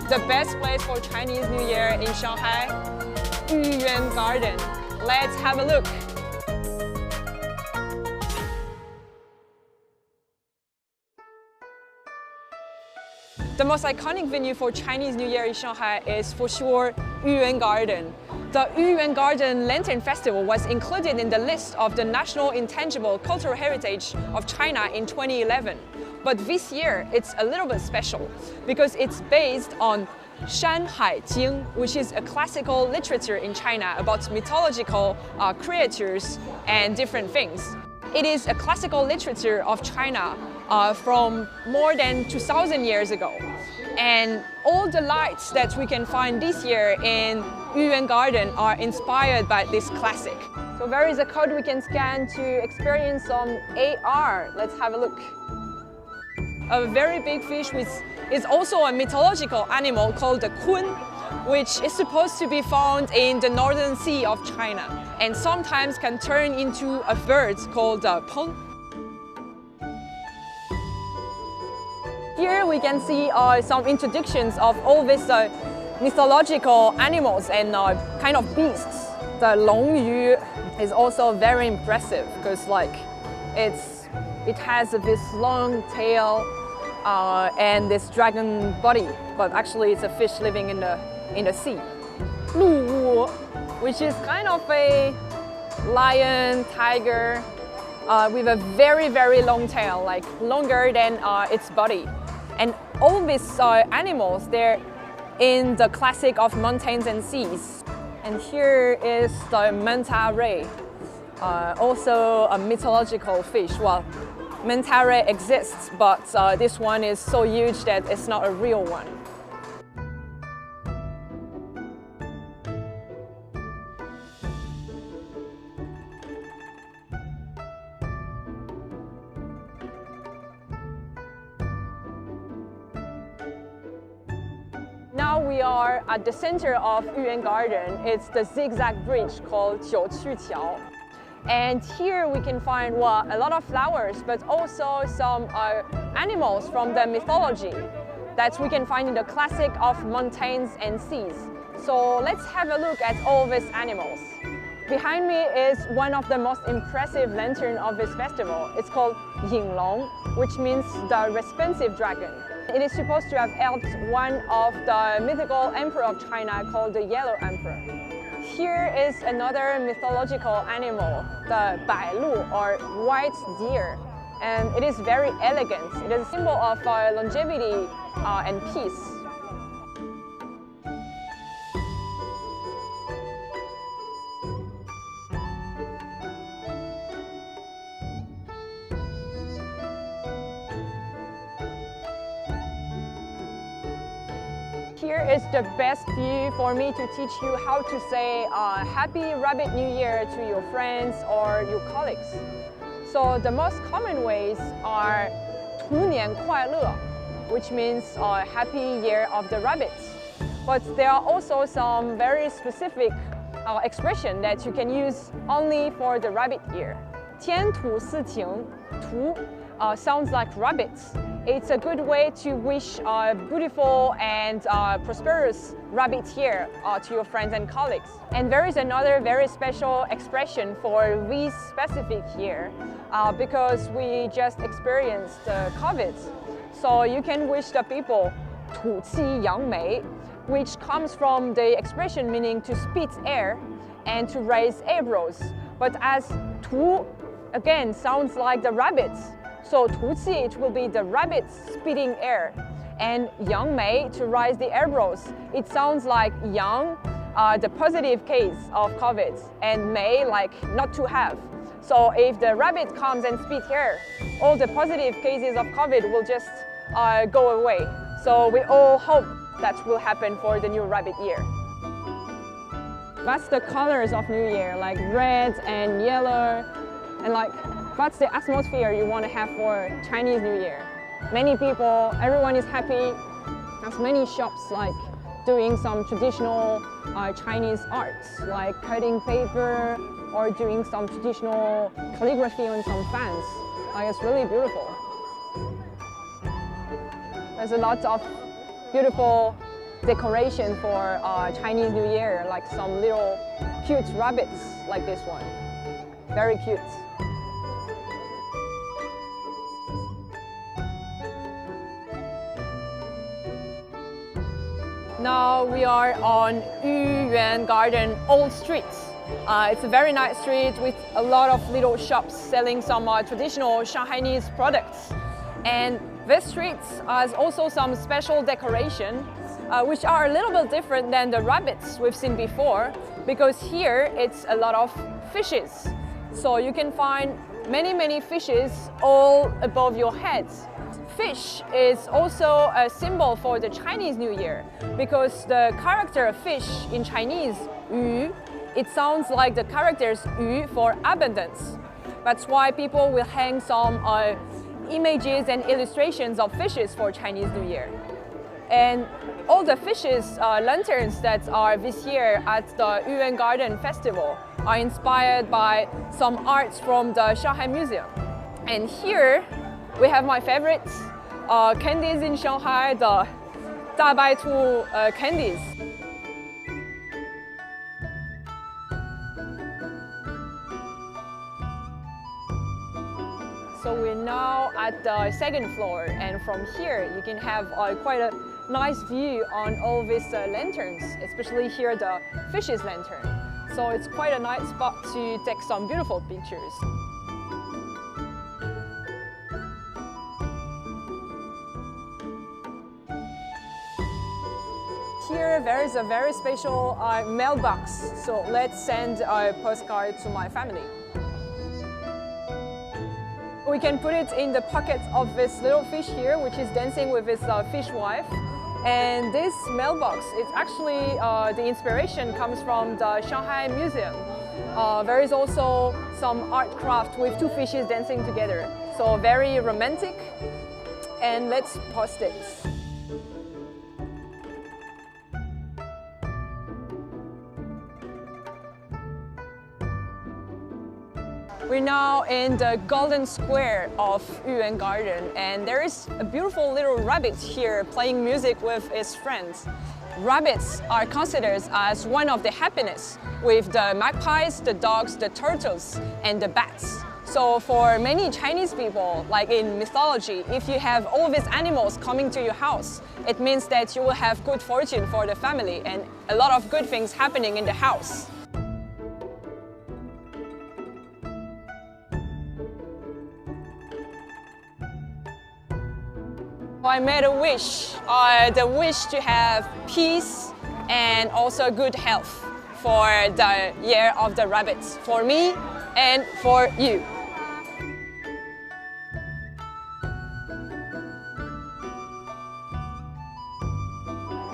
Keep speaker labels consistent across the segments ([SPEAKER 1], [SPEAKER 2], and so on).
[SPEAKER 1] the best place for Chinese New Year in Shanghai, Yuan Garden. Let's have a look. The most iconic venue for Chinese New Year in Shanghai is for sure Yuan Garden. The Yuan Garden Lantern Festival was included in the list of the National Intangible Cultural Heritage of China in 2011. But this year, it's a little bit special because it's based on山海奇豫, which is a classical literature in China about mythological creatures and different things. It is a classical literature of China from more than 2,000 years ago. And all the lights that we can find this year in Yuan Garden are inspired by this classic. So there is a code we can scan to experience some AR. Let's have a look. A very big fish which is also a mythological animal called the kun, which is supposed to be found in the northern sea of China and sometimes can turn into a bird called the peng. Here we can see some introductions of all these mythological animals and kind of beasts. The Longyu is also very impressive because it has this long tail and this dragon body, but actually it's a fish living in the sea. Lu Wu, which is kind of a lion, tiger, with a very, very long tail, like longer than its body. And all these animals, they're in the classic of mountains and seas. And here is the manta ray, also a mythological fish. Well, manta ray exists, but this one is so huge that it's not a real one. Now we are at the center of Yuan Garden. It's the zigzag bridge called Jiuqiqiao. And here we can find a lot of flowers, but also some animals from the mythology that we can find in the classic of mountains and seas. So let's have a look at all these animals. Behind me is one of the most impressive lanterns of this festival. It's called Yinglong, which means the responsive dragon. It is supposed to have helped one of the mythical emperor of China called the Yellow Emperor. Here is another mythological animal, the Bailu or white deer. And it is very elegant. It is a symbol of longevity and peace. Here is the best view for me to teach you how to say Happy Rabbit New Year to your friends or your colleagues. So the most common ways are 兔年快乐, which means Happy Year of the Rabbits. But there are also some very specific expression that you can use only for the rabbit year. 天土四ting, 土 sounds like rabbits. It's a good way to wish a beautiful and prosperous rabbit year to your friends and colleagues. And there is another very special expression for this specific year because we just experienced COVID. So you can wish the people 吐气扬眉, which comes from the expression meaning to spit air and to raise eyebrows. But as 吐 again sounds like the rabbits, so 吐气 it will be the rabbits spitting air, and 扬眉 to raise the eyebrows. It sounds like yang, the positive case of COVID, and mei like not to have. So if the rabbit comes and spit air, all the positive cases of COVID will just go away. So we all hope that will happen for the new rabbit year. That's the colors of New Year, like red and yellow, and that's the atmosphere you want to have for Chinese New Year. Many people, everyone is happy. There's many shops doing some traditional Chinese arts, like cutting paper or doing some traditional calligraphy on some fans. It's really beautiful. There's a lot of beautiful decoration for Chinese New Year, like some little cute rabbits like this one. Very cute. Now we are on Yuan Garden Old Street. It's a very nice street with a lot of little shops selling some traditional Shanghainese products. And this street has also some special decoration, which are a little bit different than the rabbits we've seen before, because here it's a lot of fishes. So you can find many fishes all above your heads. Fish is also a symbol for the Chinese New Year, because the character fish in Chinese, yu, it sounds like the characters yu for abundance. That's why people will hang some images and illustrations of fishes for Chinese New Year. And all the fishes lanterns that are this year at the Yuan Garden Festival are inspired by some arts from the Shanghai Museum. And here we have my favorite candies in Shanghai, the 大白兔 candies. So we're now at the second floor, and from here you can have quite a nice view on all these lanterns, especially here the fish's lantern. So it's quite a nice spot to take some beautiful pictures. Here there is a very special mailbox, so let's send a postcard to my family. We can put it in the pocket of this little fish here, which is dancing with his fish wife. And this mailbox, it's actually, the inspiration comes from the Shanghai Museum. There is also some art craft with two fishes dancing together. So very romantic. And let's post it. We're now in the golden square of Yuan Garden, and there is a beautiful little rabbit here playing music with his friends. Rabbits are considered as one of the happiness, with the magpies, the dogs, the turtles, and the bats. So for many Chinese people, like in mythology, if you have all these animals coming to your house, it means that you will have good fortune for the family and a lot of good things happening in the house. I made a wish, the wish to have peace and also good health for the year of the rabbit, for me and for you.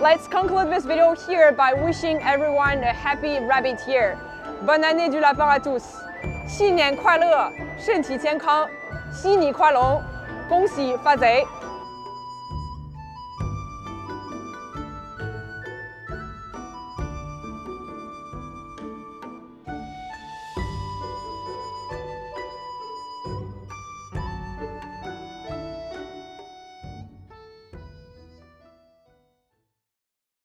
[SPEAKER 1] Let's conclude this video here by wishing everyone a happy rabbit year. Bonne année du lapin à tous. 新年快乐，身体健康，喜你快乐，恭喜发财。